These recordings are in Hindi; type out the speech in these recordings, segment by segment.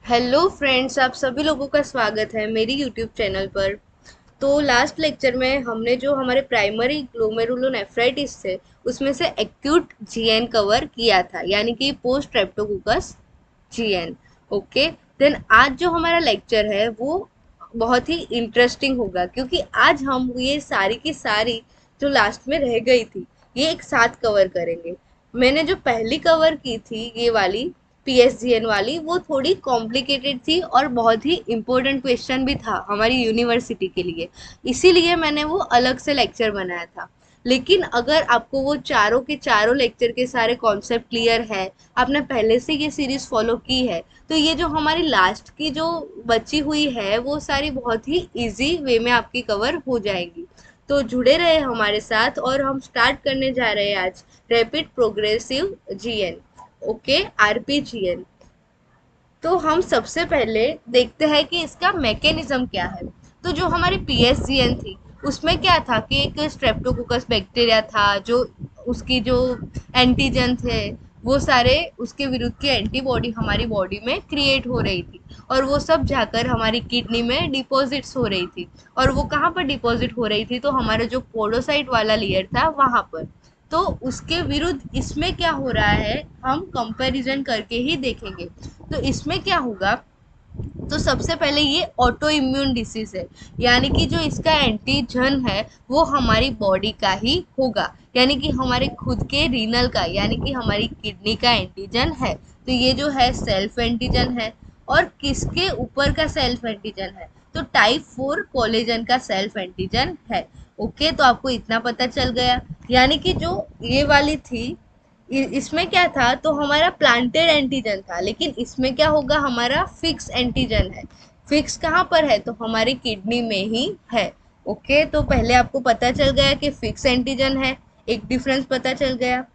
हेलो फ्रेंड्स, आप सभी लोगों का स्वागत है मेरी यूट्यूब चैनल पर। तो लास्ट लेक्चर में हमने जो हमारे प्राइमरी ग्लोमेरुलोनेफ्राइटिस थे उसमें से एक्यूट जीएन कवर किया था, यानी कि post streptococcus GN. Okay. Then आज जो हमारा लेक्चर है वो बहुत ही इंटरेस्टिंग होगा, क्योंकि आज हम ये सारी की सारी जो लास्ट में रह गई थी ये एक साथ कवर करेंगे। मैंने जो पहली कवर की थी ये वाली पीएसजीएन वाली, वो थोड़ी कॉम्प्लिकेटेड थी और बहुत ही इम्पोर्टेंट क्वेश्चन भी था हमारी यूनिवर्सिटी के लिए, इसीलिए मैंने वो अलग से लेक्चर बनाया था। लेकिन अगर आपको वो चारों के चारों लेक्चर के सारे कॉन्सेप्ट क्लियर है, आपने पहले से ये सीरीज फॉलो की है, तो ये जो हमारी लास्ट की जो बची हुई है वो सारी बहुत ही इजी वे में आपकी कवर हो जाएगी। तो जुड़े रहे हमारे साथ और हम स्टार्ट करने जा रहे हैं आज रैपिड प्रोग्रेसिव जीएन। ओके, आरपीजीएन। तो हम सबसे पहले देखते हैं कि इसका मैकेनिज्म क्या है। तो जो हमारी पीएसजीएन थी उसमें क्या था कि एक स्ट्रेप्टोकोकस बैक्टीरिया था, जो उसकी जो एंटीजन थे वो सारे उसके विरुद्ध की एंटीबॉडी हमारी बॉडी में क्रिएट हो रही थी, और वो सब जाकर हमारी किडनी में डिपॉजिट्स हो रही थी। और वो कहाँ पर डिपॉजिट हो रही थी, तो हमारा जो पोडोसाइट वाला लेयर था वहां पर। तो उसके विरुद्ध इसमें क्या हो रहा है हम कंपैरिजन करके ही देखेंगे। तो इसमें क्या होगा, तो सबसे पहले ये ऑटो इम्यून डिसीज है, यानी कि जो इसका एंटीजन है वो हमारी बॉडी का ही होगा, यानी कि हमारे खुद के रीनल का, यानी कि हमारी किडनी का एंटीजन है। तो ये जो है सेल्फ एंटीजन है। और किसके ऊपर का सेल्फ एंटीजन है, तो टाइप 4 कोलेजन का सेल्फ एंटीजन है। ओके, तो आपको इतना पता चल गया। यानी कि जो ये वाली थी इसमें क्या था, तो हमारा प्लांटेड एंटीजन था, लेकिन इसमें क्या होगा, हमारा फिक्स एंटीजन है। फिक्स कहाँ पर है, तो हमारी किडनी में ही है। ओके, तो पहले आपको पता चल गया कि फिक्स एंटीजन है, एक डिफरेंस पता चल गया।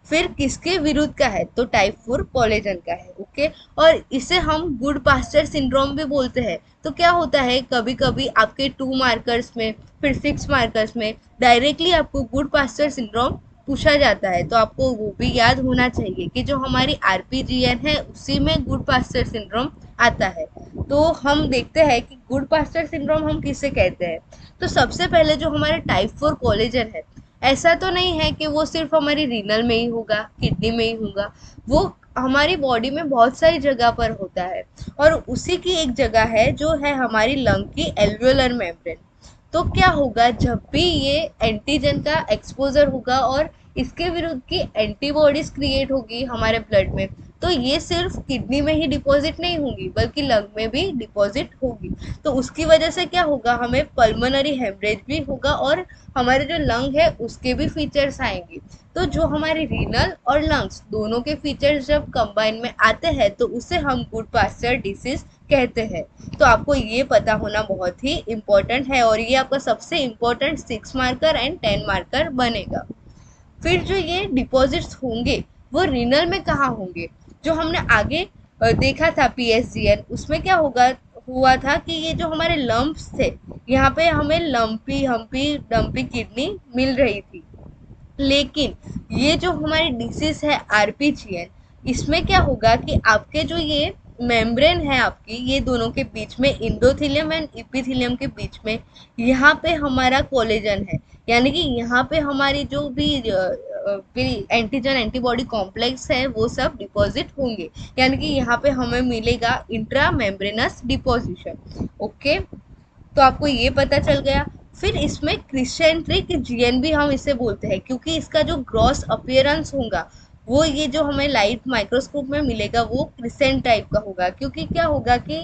फिर किसके विरुद्ध का है, तो टाइप 4 कोलेजन का है। ओके, और इसे हम गुड पास्चर सिंड्रोम भी बोलते हैं। तो क्या होता है, कभी कभी आपके 2 मार्कर्स में, फिर 6 मार्कर्स में डायरेक्टली आपको गुड पास्चर सिंड्रोम पूछा जाता है, तो आपको वो भी याद होना चाहिए कि जो हमारी आरपीजीएन है उसी में गुड पास्चर सिंड्रोम आता है। तो हम देखते हैं कि गुड पास्चर सिंड्रोम हम किसे कहते हैं। तो सबसे पहले जो हमारे टाइप 4 कोलेजन है, ऐसा तो नहीं है कि वो सिर्फ हमारी रीनल में ही होगा, किडनी में ही होगा। वो हमारी बॉडी में बहुत सारी जगह पर होता है, और उसी की एक जगह है जो है हमारी लंग की एल्वियोलर मेम्ब्रेन। तो क्या होगा, जब भी ये एंटीजन का एक्सपोजर होगा और इसके विरुद्ध की एंटीबॉडीज क्रिएट होगी हमारे ब्लड में, तो ये सिर्फ किडनी में ही डिपॉजिट नहीं होंगी बल्कि लंग में भी डिपॉजिट होगी। तो उसकी वजह से क्या होगा, हमें पल्मोनरी हेमरेज भी होगा और हमारे जो लंग है उसके भी फीचर्स आएंगे। तो जो हमारे रीनल और लंग्स दोनों के फीचर्स जब कंबाइन में आते हैं तो उसे हम गुड पास्चर डिसीज कहते हैं। तो आपको ये पता होना बहुत ही इम्पोर्टेंट है, और ये आपका सबसे इम्पोर्टेंट 6 मार्कर एंड 10 मार्कर बनेगा। फिर जो ये डिपॉजिट्स होंगे वो रीनल में कहाँ होंगे, जो हमने आगे देखा था पीएसजीएन, उसमें क्या होगा, हुआ था कि ये जो हमारे लंप्स थे, यहाँ पे हमें लंपी हम्पी डम्पी किडनी मिल रही थी। लेकिन ये जो हमारी डिसीज है आरपीजीएन, इसमें क्या होगा कि आपके जो ये मेम्ब्रेन है आपकी, ये दोनों के बीच में इंडोथीलियम एंड इपिथीलियम के बीच में यहाँ पे हमारा कोलेजन है, यानी कि यहाँ पे हमारी जो भी एंटीजन एंटीबॉडी कॉम्प्लेक्स है वो सब डिपॉजिट होंगे, यानी कि यहाँ पे हमें मिलेगा इंट्रा मेम्ब्रेनस डिपोजिशन। ओके, तो आपको ये पता चल गया। फिर इसमें क्रिसेंट्रिक जीएन भी हम इसे बोलते हैं, क्योंकि इसका जो ग्रॉस अपीयरेंस होगा वो ये जो हमें लाइट माइक्रोस्कोप में मिलेगा वो क्रिसेंट टाइप का होगा। क्योंकि क्या होगा कि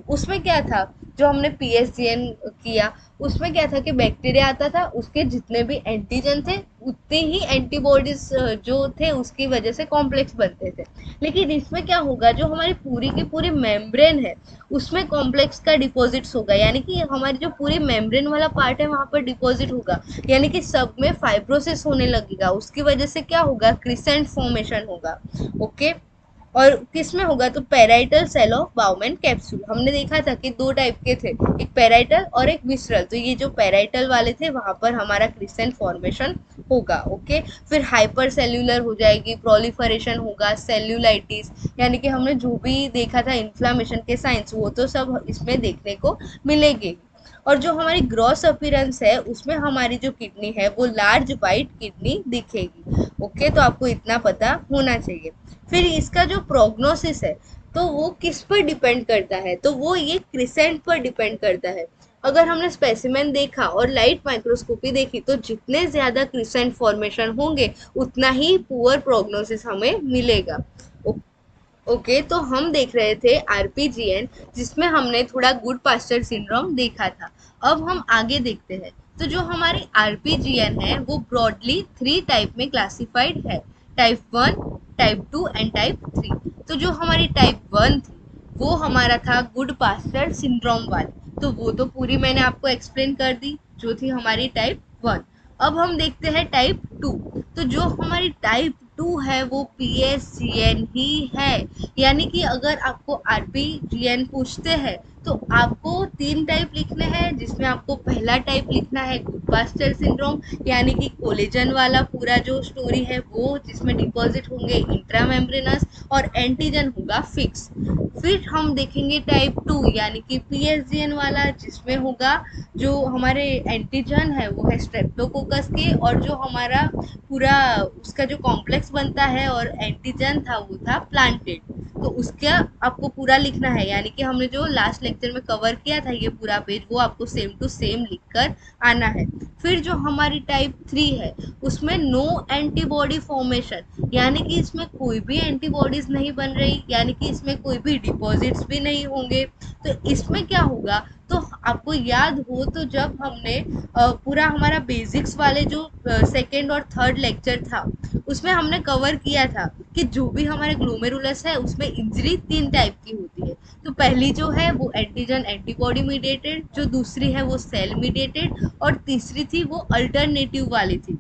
उसमें क्या था, जो हमने पीएसजीएन किया उसमें क्या था कि बैक्टीरिया आता था, उसके जितने भी एंटीजन थे उतने ही एंटीबॉडीज जो थे उसकी वजह से कॉम्प्लेक्स बनते थे। लेकिन इसमें क्या होगा, जो हमारी पूरी की पूरी मेम्ब्रेन है उसमें कॉम्प्लेक्स का डिपॉजिट्स होगा, यानी कि हमारी जो पूरी मेम्ब्रेन वाला पार्ट है वहां पर डिपॉजिट होगा, यानी कि सब में फाइब्रोसिस होने लगेगा। उसकी वजह से क्या होगा, क्रिसेंट फॉर्मेशन होगा। ओके, और किस में होगा, तो पेराइटल सेल ऑफ बाउमैन कैप्सूल। हमने देखा था कि दो टाइप के थे, एक पेराइटल और एक विसरल। तो ये जो पेराइटल वाले थे वहां पर हमारा क्रिसेंट फॉर्मेशन होगा। ओके, फिर हाइपर सेल्यूलर हो जाएगी, प्रोलिफरेशन होगा, सेल्यूलाइटिस, यानी कि हमने जो भी देखा था इन्फ्लामेशन के साइंस वो तो सब इसमें देखने को मिलेंगे। और जो हमारी ग्रॉस अपीयरेंस है उसमें हमारी जो किडनी है वो लार्ज वाइट किडनी दिखेगी। ओके, तो आपको इतना पता होना चाहिए। फिर इसका जो प्रोग्नोसिस है तो वो किस पर डिपेंड करता है, तो वो ये क्रिसेंट पर डिपेंड करता है। अगर हमने स्पेसिमेन देखा और लाइट माइक्रोस्कोपी देखी तो जितने ज्यादा क्रिसेंट फॉर्मेशन होंगे उतना ही पुअर प्रोग्नोसिस हमें मिलेगा। ओके, तो हम देख रहे थे आरपीजीएन, जिसमें हमने थोड़ा गुड पास्चर सिंड्रोम देखा था। अब हम आगे देखते हैं। तो जो हमारी आरपीजीएन है वो ब्रॉडली 3 टाइप में क्लासिफाइड है, टाइप 1, टाइप 2 एंड टाइप 3। तो जो हमारी टाइप 1 थी वो हमारा था गुड पास्चर सिंड्रोम वाली, तो वो तो पूरी मैंने आपको एक्सप्लेन कर दी, जो थी हमारी टाइप 1। अब हम देखते हैं टाइप 2। तो जो हमारी टाइप 2 है वो पीएसजीएन ही है, यानी कि अगर आपको आरपीजीएन पूछते हैं तो आपको 3 टाइप लिखने हैं, जिसमें आपको पहला टाइप लिखना है गुड पास्चर सिंड्रोम, यानी कि कोलेजन वाला पूरा जो स्टोरी है वो, जिसमें डिपॉजिट होंगे इंट्रामेम्ब्रेनस और एंटीजन होगा फिक्स। फिर हम देखेंगे टाइप 2 यानी कि पीएसजीएन वाला, जिसमें होगा जो हमारे एंटीजन है वो है स्ट्रेप्टोकोकस के, और जो हमारा पूरा उसका जो कॉम्प्लेक्स बनता है और एंटीजन था वो था प्लांटेड। तो उसका आपको पूरा लिखना है, यानी कि हमने जो लास्ट लेक्चर में कवर किया था ये पूरा पेज, वो आपको सेम टू सेम लिखकर आना है। फिर जो हमारी टाइप 3 है उसमें नो एंटीबॉडी फॉर्मेशन, यानी कि इसमें कोई भी एंटीबॉडीज नहीं बन रही, यानी कि इसमें कोई भी डिपॉजिट्स भी नहीं होंगे। तो इसमें क्या होगा, तो आपको याद हो तो जब हमने पूरा हमारा बेसिक्स वाले जो सेकेंड और थर्ड लेक्चर था उसमें हमने कवर किया था कि जो भी हमारे ग्लोमेरुलस है उसमें इंजरी 3 टाइप की होती है। तो पहली जो है वो एंटीजन एंटीबॉडी मीडिएटेड, जो दूसरी है वो सेल मीडिएटेड, और तीसरी थी वो अल्टरनेटिव वाली थी।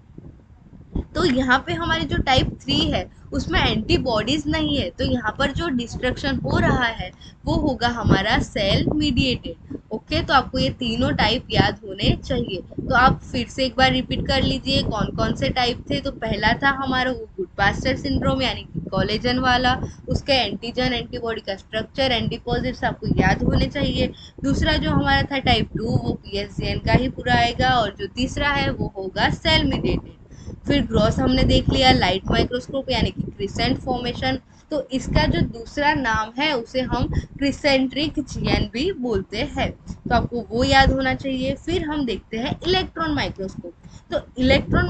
तो यहाँ पे हमारी जो टाइप 3 है उसमें एंटीबॉडीज नहीं है, तो यहाँ पर जो डिस्ट्रक्शन हो रहा है वो होगा हमारा सेल मीडिएटेड। ओके, तो आपको ये तीनों टाइप याद होने चाहिए। तो आप फिर से एक बार रिपीट कर लीजिए कौन कौन से टाइप थे। तो पहला था हमारा वो गुड पास्चर सिंड्रोम, यानी कि कोलेजन वाला, उसके एंटीजन एंटीबॉडी का स्ट्रक्चर एंड डिपॉजिट्स आपको याद होने चाहिए। दूसरा जो हमारा था टाइप 2 वो पीएसजीएन का ही पूरा आएगा, और जो तीसरा है वो होगा सेल मीडिएटेड। फिर ग्रॉस हमने देख लिया, लाइट माइक्रोस्कोप यानी कि क्रिसेंट फॉर्मेशन। तो इसका जो दूसरा नाम है उसे हम क्रिसेंट्रिक जीएन भी बोलते हैं, तो आपको वो याद होना चाहिए। फिर हम देखते हैं इलेक्ट्रॉन माइक्रोस्कोप। तो इलेक्ट्रॉन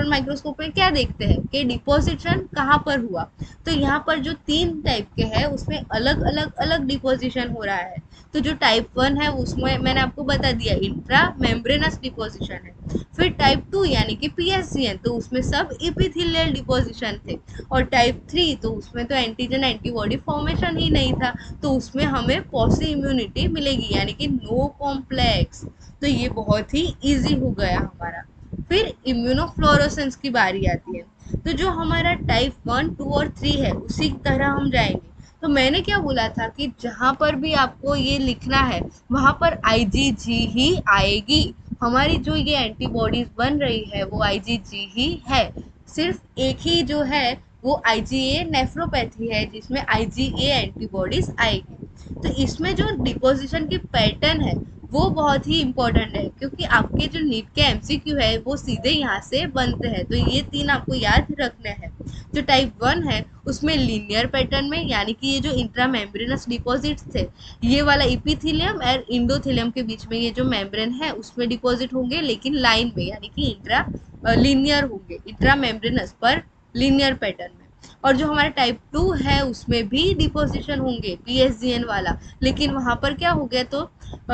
माइक्रोस्कोप में क्या देखते हैं कि डिपोजिशन कहाँ पर हुआ। तो यहाँ पर जो 3 टाइप के हैं उसमें अलग अलग अलग डिपोजिशन हो रहा है। तो जो टाइप 1 है उसमें मैंने आपको बता दिया इंट्रा मेम्ब्रेनस डिपोजिशन है। फिर टाइप 2 यानी कि पीएसजीएन, तो उसमें सब इपिथेलियल डिपोजिशन थे। और टाइप 3 तो उसमें तो एंटीजन एंटीबॉडी फॉर्मेशन ही नहीं था, तो उसमें हमें पॉसी इम्यूनिटी मिलेगी, यानी कि नो कॉम्प्लेक्स। तो ये बहुत ही इजी हो गया हमारा। फिर इम्यूनोफ्लोरोसेंस की बारी आती है। तो जो हमारा टाइप 1, 2 और 3 है उसी तरह हम जाएंगे। तो मैंने क्या बोला था कि जहां पर भी आपको ये लिखना है वहां पर आईजीजी ही आएगी। हमारी जो ये एंटीबॉडीज बन रही है वो आईजीजी ही है। सिर्फ एक ही जो है वो आईजीए नेफ्रोपैथी है जिसमें आईजीए एंटीबॉडीज आएगी। तो इसमें जो डिपोजिशन की पैटर्न है वो बहुत ही इंपॉर्टेंट है, क्योंकि आपके जो नीट के एमसीक्यू है वो सीधे यहाँ से बनते हैं। तो ये 3 आपको याद रखने हैं। जो टाइप 1 है उसमें लीनियर पैटर्न में, यानी कि ये जो इंट्रामेम्ब्रेनस डिपॉजिट्स थे ये वाला इपिथेलियम और इंडोथेलियम के बीच में ये जो मेम्ब्रेन है उसमें डिपॉजिट होंगे, लेकिन लाइन में, यानी कि इंट्रा लीनियर होंगे, इंट्रामेम्ब्रेनस पर लीनियर पैटर्न में। और जो हमारा टाइप 2 है उसमें भी डिपोजिशन होंगे पीएसजीएन वाला, लेकिन वहां पर क्या हो गया, तो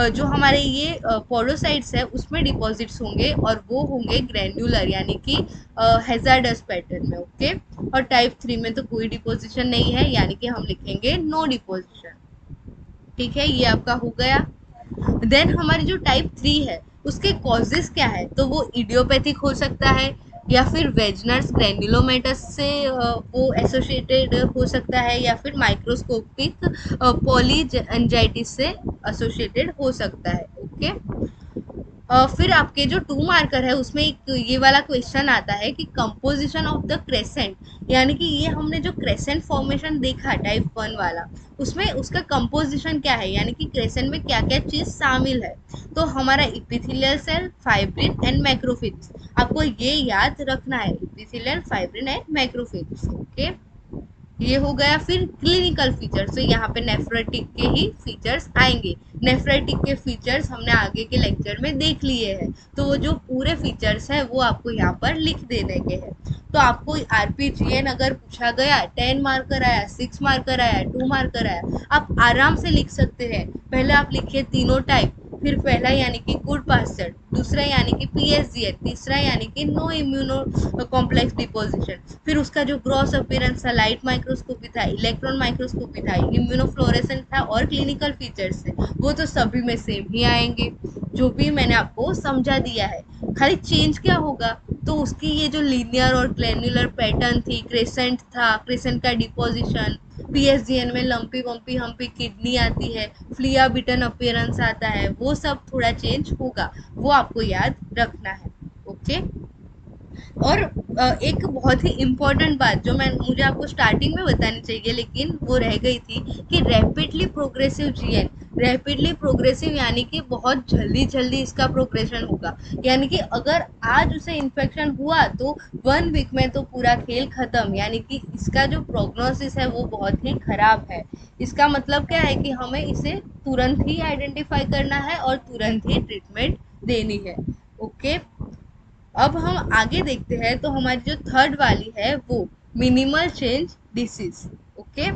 जो हमारे ये पोडोसाइट्स है उसमें डिपॉजिट्स होंगे और वो होंगे ग्रैन्युलर, यानी कि हैजार्डस पैटर्न में। ओके, और टाइप 3 में तो कोई डिपोजिशन नहीं है, यानी कि हम लिखेंगे नो डिपोजिशन। ठीक है, ये आपका हो गया। देन हमारी जो टाइप 3 है उसके कॉजेस क्या है, तो वो इडियोपैथिक हो सकता है, या फिर वेजनर्स ग्रैन्युलोमेटस से वो एसोसिएटेड हो सकता है, या फिर माइक्रोस्कोपिक पॉलीएंजाइटिस से एसोसिएटेड हो सकता है। ओके। फिर आपके जो टू मार्कर है उसमें एक ये वाला क्वेश्चन आता है कि कंपोजिशन ऑफ द क्रेसेंट, यानी कि ये हमने जो क्रेसेंट फॉर्मेशन देखा टाइप 1 वाला, उसमें उसका कंपोजिशन क्या है, यानी कि क्रेसेंट में क्या क्या चीज शामिल है। तो हमारा epithelial cell, fibrin and macrophage, आपको ये याद रखना है, epithelial, fibrin and macrophage. Okay, ये हो गया। फिर क्लिनिकल फीचर्स, तो यहाँ पे नेफ्रोटिक के ही फीचर्स आएंगे। नेफ्रोटिक के फीचर्स हमने आगे के लेक्चर में देख लिए हैं, तो वो जो पूरे फीचर्स है वो आपको यहाँ पर लिख देने के हैं। तो आपको आरपीजीएन अगर पूछा गया, 10 मार्कर आया, 6 मार्कर आया, 2 मार्कर आया, आप आराम से लिख सकते हैं। पहले आप लिखिए तीनों टाइप, फिर पहला यानी कि गुड पास्चर, दूसरा यानी कि पीएसजीएन, तीसरा यानी कि नो इम्यूनो कॉम्प्लेक्स डिपोजिशन, फिर उसका जो ग्रॉस अपीयरेंस था, लाइट माइक्रोस्कोपी था, इलेक्ट्रॉन माइक्रोस्कोपी था, इम्यूनोफ्लोरेसेंस था और क्लिनिकल फीचर्स थे, वो तो सभी में सेम ही आएंगे जो भी मैंने आपको समझा दिया है। खाली चेंज क्या होगा, तो उसकी ये जो लीनियर और ग्लैन्युलर पैटर्न थी, क्रेसेंट था, क्रेसेंट का डिपोजिशन, पीएसजीएन में लंपी वंपी हम्पी किडनी आती है, फ्लिया बिटन अपीयरेंस आता है, वो सब थोड़ा चेंज होगा, वो आपको याद रखना है। ओके। और एक बहुत ही इम्पोर्टेंट बात जो मैं मुझे आपको स्टार्टिंग में बतानी चाहिए लेकिन वो रह गई थी, कि rapidly progressive GN, rapidly progressive यानी कि बहुत जल्दी जल्दी इसका प्रोग्रेशन होगा, यानी कि अगर आज उसे इन्फेक्शन हुआ तो 1 वीक में तो पूरा खेल खत्म, यानी कि इसका जो प्रोग्नोसिस है वो बहुत ही खराब है। इसका मतलब क्या है कि हमें इसे तुरंत ही आइडेंटिफाई करना है और तुरंत ही ट्रीटमेंट देनी है। ओके। अब हम आगे देखते हैं, तो हमारी जो थर्ड वाली है वो मिनिमल चेंज डिसीज। ओके।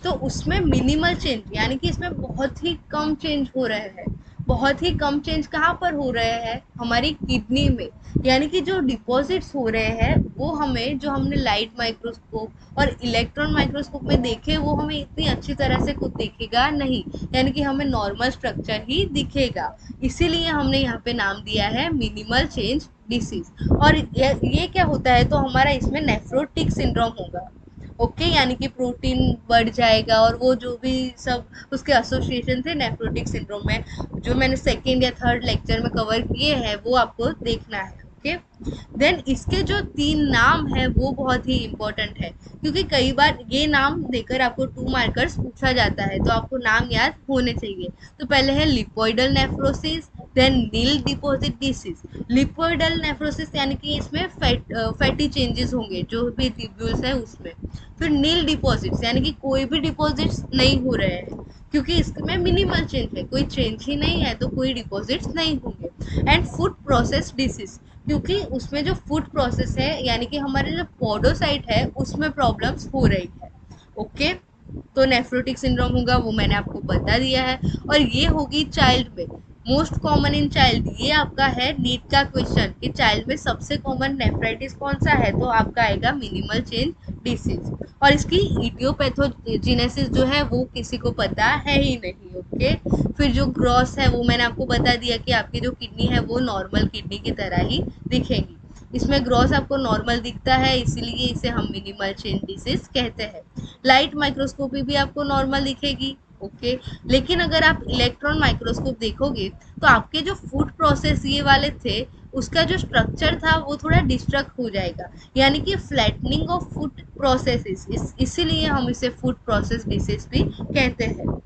तो उसमें मिनिमल चेंज यानी कि इसमें बहुत ही कम चेंज हो रहे हैं। बहुत ही कम चेंज कहाँ पर हो रहे हैं, हमारी किडनी में, यानी कि जो डिपॉजिट्स हो रहे हैं वो हमें, जो हमने लाइट माइक्रोस्कोप और इलेक्ट्रॉन माइक्रोस्कोप में देखे, वो हमें इतनी अच्छी तरह से कुछ दिखेगा नहीं, यानी कि हमें नॉर्मल स्ट्रक्चर ही दिखेगा। इसीलिए हमने यहाँ पे नाम दिया है मिनिमल चेंज डिसीज। और ये क्या होता है, तो हमारा इसमें नेफ्रोटिक सिंड्रोम होगा। ओके, यानी कि प्रोटीन बढ़ जाएगा और वो जो भी सब उसके एसोसिएशन थे नेफ्रोटिक सिंड्रोम में, जो मैंने सेकेंड या थर्ड लेक्चर में कवर किए हैं, वो आपको देखना है। ओके। देन इसके जो 3 नाम है वो बहुत ही इम्पोर्टेंट है, क्योंकि कई बार ये नाम देकर आपको 2 मार्कर्स पूछा जाता है, तो आपको नाम याद होने चाहिए। तो पहले है लिपोइडल नेफ्रोसिस, देन नील डिपॉजिट डिसीज। लिपोइडल नेफ्रोसिस यानी कि इसमें फैटी चेंजेस होंगे जो भी ट्यूब्यूल्स है उसमें। फिर नील डिपॉजिट्स यानी कि कोई भी डिपॉजिट्स नहीं हो रहे हैं, क्योंकि इसमें मिनिमल चेंज है, कोई चेंज ही नहीं है तो कोई डिपॉजिट्स नहीं होंगे। एंड फूड प्रोसेस डिसीज, क्योंकि उसमें जो फूड प्रोसेस है यानी कि हमारे जो पोडोसाइट है उसमें प्रॉब्लम्स हो रही है। ओके। तो नेफ्रोटिक सिंड्रोम होगा, वो मैंने आपको बता दिया है। और ये होगी चाइल्ड में, मोस्ट कॉमन इन चाइल्ड। ये आपका है नीट का क्वेश्चन कि चाइल्ड में सबसे कॉमन नेफ्राइटिस कौन सा है, तो आपका आएगा मिनिमल चेंज डिसीज। और इसकी इडियोपैथोजेनेसिस जो है वो किसी को पता है ही नहीं। ओके। फिर जो ग्रॉस है वो मैंने आपको बता दिया कि आपकी जो किडनी है वो नॉर्मल किडनी की तरह ही दिखेंगी। इसमें ग्रॉस आपको नॉर्मल दिखता है, इसीलिए इसे हम मिनिमल चेंज डिसीज कहते हैं। लाइट माइक्रोस्कोपी भी आपको नॉर्मल दिखेगी। ओके। लेकिन अगर आप इलेक्ट्रॉन माइक्रोस्कोप देखोगे तो आपके जो फूड प्रोसेस ये वाले थे उसका जो स्ट्रक्चर था वो थोड़ा डिस्ट्रक्ट हो जाएगा, यानी कि फ्लैटनिंग ऑफ फूड प्रोसेसेस, इसीलिए हम इसे फूड प्रोसेस डिसीज भी कहते हैं।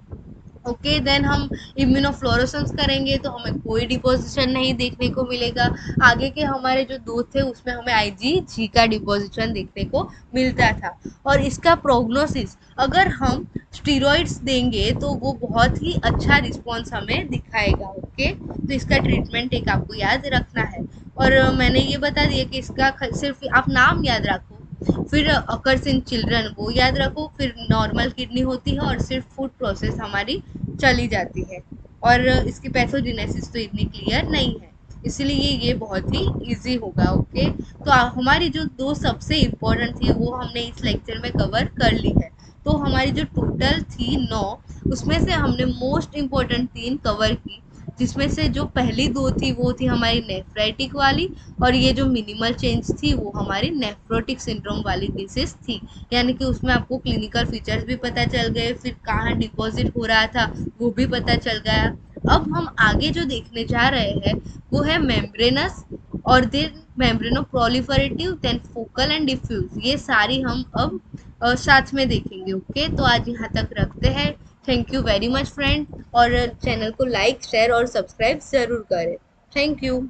ओके। देन हम इम्यूनोफ्लोरेसेंस करेंगे तो हमें कोई डिपोजिशन नहीं देखने को मिलेगा। आगे के हमारे जो 2 थे उसमें हमें आईजीजी का डिपोजिशन देखने को मिलता था। और इसका प्रोग्नोसिस, अगर हम स्टीरॉइड्स देंगे तो वो बहुत ही अच्छा रिस्पॉन्स हमें दिखाएगा। ओके। तो इसका ट्रीटमेंट एक आपको याद रखना है। और मैंने ये बता दिया कि इसका सिर्फ आप नाम याद रखो, फिर अकर्स इन चिल्ड्रन वो याद रखो, फिर नॉर्मल किडनी होती है और सिर्फ फूड प्रोसेस हमारी चली जाती है। और इसकी पैथोजेनेसिस तो इतनी क्लियर नहीं है, इसलिए ये बहुत ही इजी होगा। ओके। तो हमारी जो 2 सबसे इम्पोर्टेंट थी वो हमने इस लेक्चर में कवर कर ली है। तो हमारी जो टोटल थी 9, उसमें से हमने मोस्ट इम्पोर्टेंट 3 कवर की। जिसमें से जो पहली दो थी वो थी हमारी नेफ्राइटिक वाली, और ये जो मिनिमल चेंज थी वो हमारी नेफ्रोटिक सिंड्रोम वाली डिसीज थी। यानी कि उसमें आपको क्लिनिकल फीचर्स भी पता चल गए, फिर कहाँ डिपॉजिट हो रहा था वो भी पता चल गया। अब हम आगे जो देखने जा रहे हैं वो है मेम्ब्रेनस, और then membranoproliferative, then focal and diffuse, ये सारी हम अब साथ में देखेंगे। ओके, तो आज यहाँ तक रखते हैं। Thank you very much friend, और चैनल को लाइक शेयर और सब्सक्राइब ज़रूर करें। Thank you.